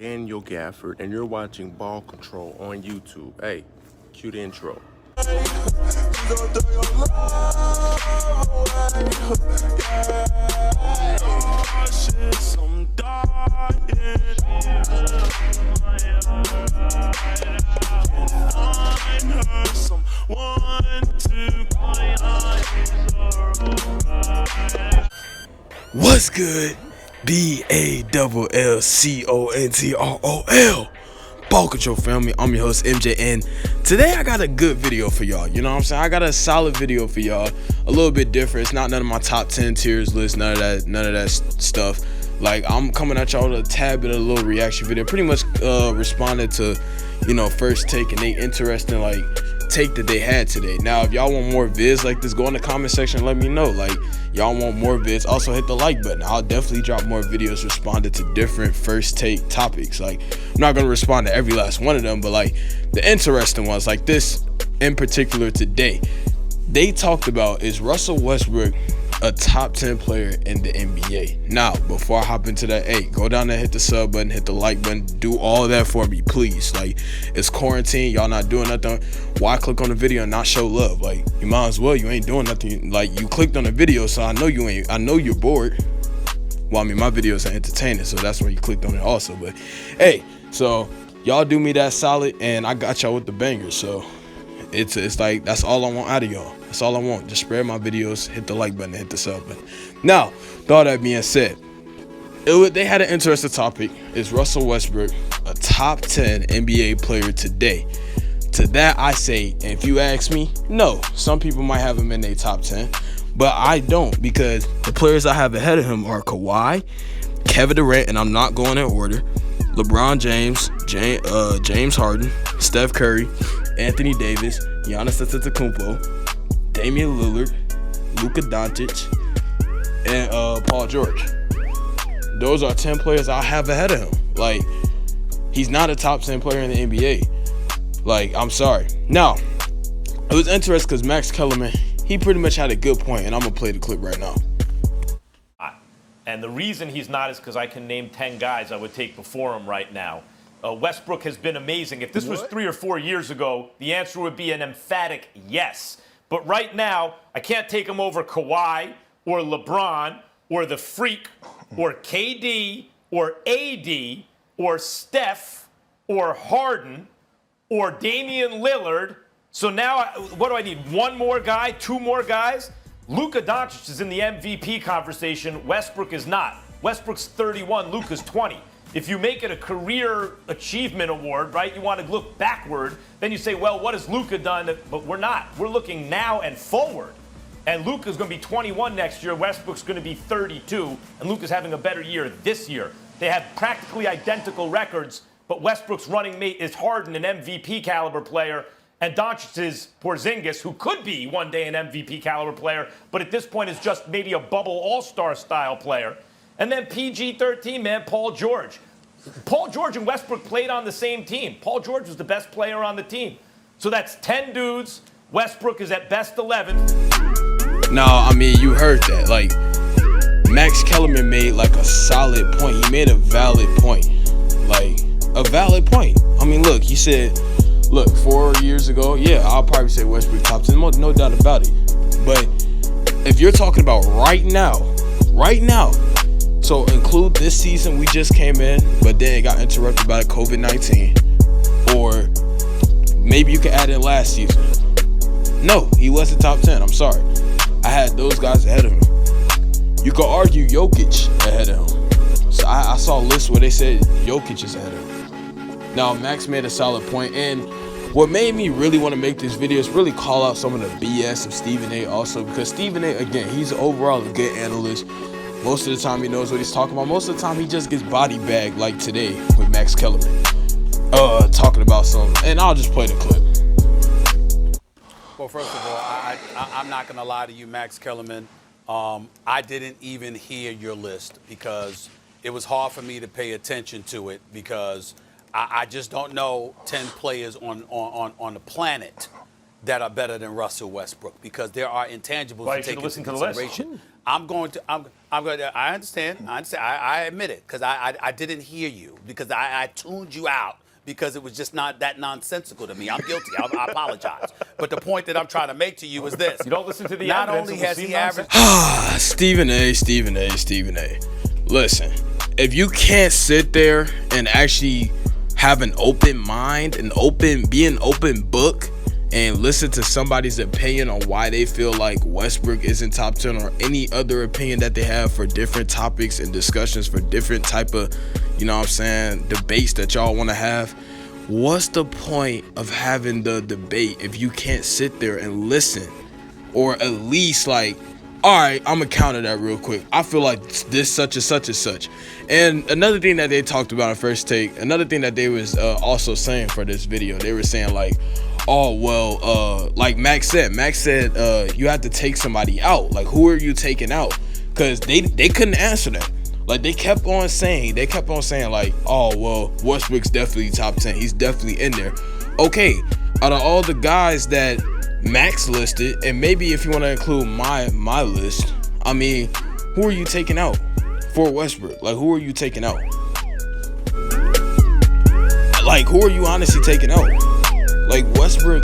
Daniel Gafford, and you're watching Ball Control on YouTube. Hey, cue the intro. What's good? BALLCONTROL. Ball Control family, I'm your host MJ, and today I got a good video for y'all. You know what I'm saying? I got a solid video for y'all, a little bit different. It's not none of my top 10 tiers list, none of that stuff. Like, I'm coming at y'all with a tad bit of a little reaction video, pretty much responded to, first take and they interesting take that they had today. Now, if y'all want more vids like this, go in the comment section and let me know. Like, y'all want more vids, also hit the like button. I'll definitely drop more videos responding to different first take topics. Like, I'm not gonna respond to every last one of them, but like the interesting ones, like this in particular today, they talked about, is Russell Westbrook a top 10 player in the NBA? Now, before I hop into that, hey, go down there, hit the sub button, hit the like button, do all that for me, please. Like, it's quarantine, y'all not doing nothing. Why click on the video and not show love? Like, you might as well, you ain't doing nothing. Like, you clicked on the video, so I know you're bored. Well, I mean, my videos are entertaining, so that's why you clicked on it also. But hey, so y'all do me that solid, and I got y'all with the bangers. So it's like, that's all I want out of y'all. That's all I want. Just spread my videos, hit the like button, hit the sub button. Now, with all that being said, they had an interesting topic. Is Russell Westbrook a top 10 NBA player today? To that I say, and if you ask me, no. Some people might have him in their top 10, but I don't, because the players I have ahead of him are Kawhi, Kevin Durant, and I'm not going in order, LeBron James, James Harden, Steph Curry, Anthony Davis, Giannis Antetokounmpo, Damian Lillard, Luka Doncic, and Paul George. Those are 10 players I have ahead of him. Like, he's not a top 10 player in the NBA. Like, I'm sorry. Now, it was interesting because Max Kellerman, he pretty much had a good point, and I'm going to play the clip right now. And the reason he's not is because I can name 10 guys I would take before him right now. Westbrook has been amazing. If this was 3 or 4 years ago, the answer would be an emphatic yes. But right now, I can't take him over Kawhi or LeBron or the Freak or KD or AD or Steph or Harden or Damian Lillard. So now, what do I need? One more guy? 2 more guys? Luka Doncic is in the MVP conversation. Westbrook is not. Westbrook's 31. Luka's 20. If you make it a career achievement award, right, you want to look backward, then you say, well, what has Luka done? But we're not. We're looking now and forward. And Luka's going to be 21 next year. Westbrook's going to be 32. And Luka's having a better year this year. They have practically identical records, but Westbrook's running mate is Harden, an MVP caliber player, and Doncic is Porzingis, who could be one day an MVP caliber player, but at this point is just maybe a bubble all-star style player. And then PG-13, man, Paul George. Paul George and Westbrook played on the same team. Paul George was the best player on the team. So that's 10 dudes. Westbrook is at best 11th. No, I mean, you heard that. Like, Max Kellerman made like a solid point. He made a valid point. Like, a valid point. I mean, look, he said, look, 4 years ago, yeah, I'll probably say Westbrook top 10, no doubt about it. But if you're talking about right now, so include this season we just came in, but then it got interrupted by COVID-19. Or maybe you could add in last season. No, he wasn't top 10. I'm sorry. I had those guys ahead of him. You could argue Jokic ahead of him. So I saw lists where they said Jokic is ahead of him. Now, Max made a solid point, and what made me really want to make this video is really call out some of the BS of Stephen A. also, because Stephen A., again, he's overall a good analyst. Most of the time he knows what he's talking about. Most of the time he just gets body bagged, like today with Max Kellerman. Talking about something. And I'll just play the clip. Well, first of all, I'm not going to lie to you, Max Kellerman. I didn't even hear your list because it was hard for me to pay attention to it because I just don't know 10 players on the planet that are better than Russell Westbrook because there are intangibles to take into consideration. I'm going to. I understand. I admit it because I didn't hear you because I tuned you out because it was just not that nonsensical to me. I'm guilty. I apologize. But the point that I'm trying to make to you is this: You don't listen to the not evidence. only It will has seem he nonsense. averaged. Stephen A. Listen, if you can't sit there and actually have an open mind, be an open book, and listen to somebody's opinion on why they feel like Westbrook isn't top 10 or any other opinion that they have for different topics and discussions for different type of, you know what I'm saying, debates that y'all want to have, what's the point of having the debate if you can't sit there and listen? Or at least like, all right, I'm gonna counter that real quick. I feel like this such and such and such. And another thing that they talked about in First Take, another thing that they was also saying for this video, they were saying like, oh well, like Max said you have to take somebody out. Like, who are you taking out? Because they couldn't answer that. Like, they kept on saying like, oh well, Westbrook's definitely top 10. He's definitely in there. Okay, out of all the guys that Max listed, and maybe if you want to include my list, I mean, who are you taking out for Westbrook? Like, who are you taking out? Like, who are you honestly taking out? Like, Westbrook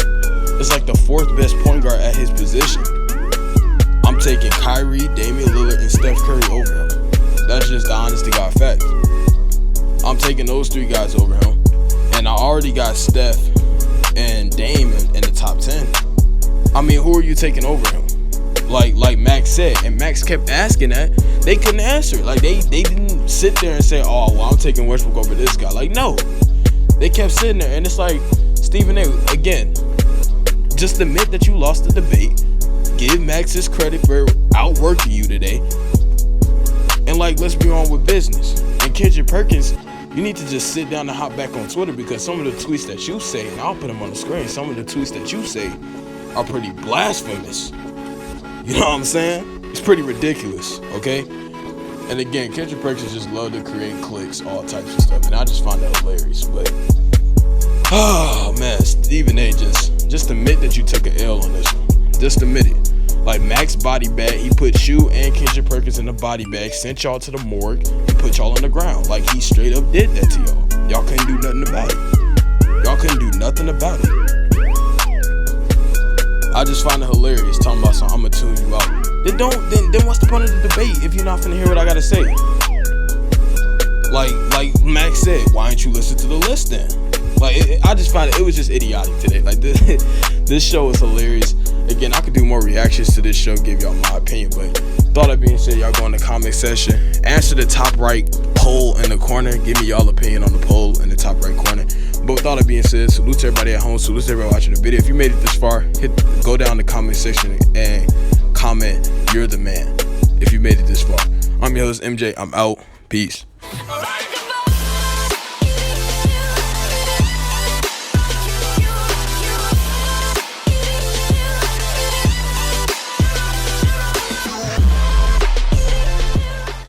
is like the fourth best point guard at his position. I'm taking Kyrie, Damian Lillard, and Steph Curry over him. That's just the honest to God fact. I'm taking those three guys over him, and I already got Steph and Dame in the top 10. I mean, who are you taking over him? Like Max said, and Max kept asking that. They couldn't answer. Like, they didn't sit there and say, oh, well, I'm taking Westbrook over this guy. Like, no. They kept sitting there, and it's like, Stephen A., again, just admit that you lost the debate. Give Max his credit for outworking you today. And, like, let's be on with business. And Kendrick Perkins, you need to just sit down and hop back on Twitter, because some of the tweets that you say, and I'll put them on the screen, some of the tweets that you say are pretty blasphemous. You know what I'm saying? It's pretty ridiculous, okay? And again, Kendrick Perkins just love to create cliques, all types of stuff, and I just find that hilarious. But oh man, Stephen A, just admit that you took an L on this one. Just admit it. Like, Max body bag, he put you and Kendrick Perkins in the body bag, sent y'all to the morgue, and put y'all on the ground. Like, he straight up did that to y'all. Y'all couldn't do nothing about it. Y'all couldn't do nothing about it. I just find it hilarious talking about something, I'm gonna tune you out. Then what's the point of the debate if you're not finna hear what I gotta say? Like Max said, why ain't you listen to the list then? Like, I just find it was just idiotic today. Like, this show is hilarious. Again, I could do more reactions to this show, give y'all my opinion, but thought that being said, y'all go in the comment section, answer the top right poll in the corner, give me y'all opinion on the poll in the top right corner. But with all that being said, salute to everybody at home, salute to everybody watching the video. If you made it this far, go down the comment section and comment, you're the man, if you made it this far. I'm your host, MJ, I'm out, peace.